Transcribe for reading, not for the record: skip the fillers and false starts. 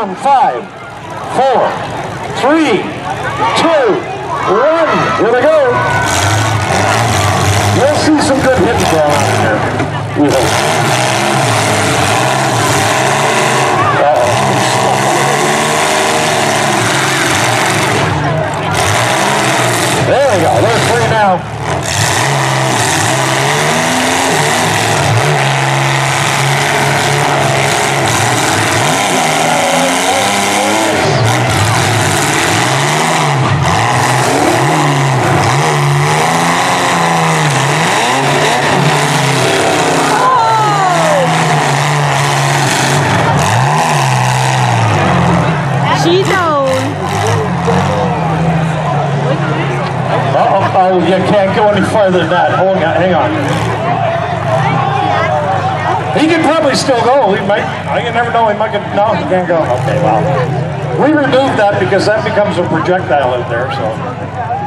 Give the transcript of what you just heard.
down. 5, 4, 3, 2, 1. Here we go. We'll see some good hitting going on in here. We hope. There we go. There's 3 now. Oh, you can't go any farther than that. Hold on, hang on. He could probably still go. He might. You never know. He might get. No, he can't go. Okay, well, we removed that because that becomes a projectile in there. So.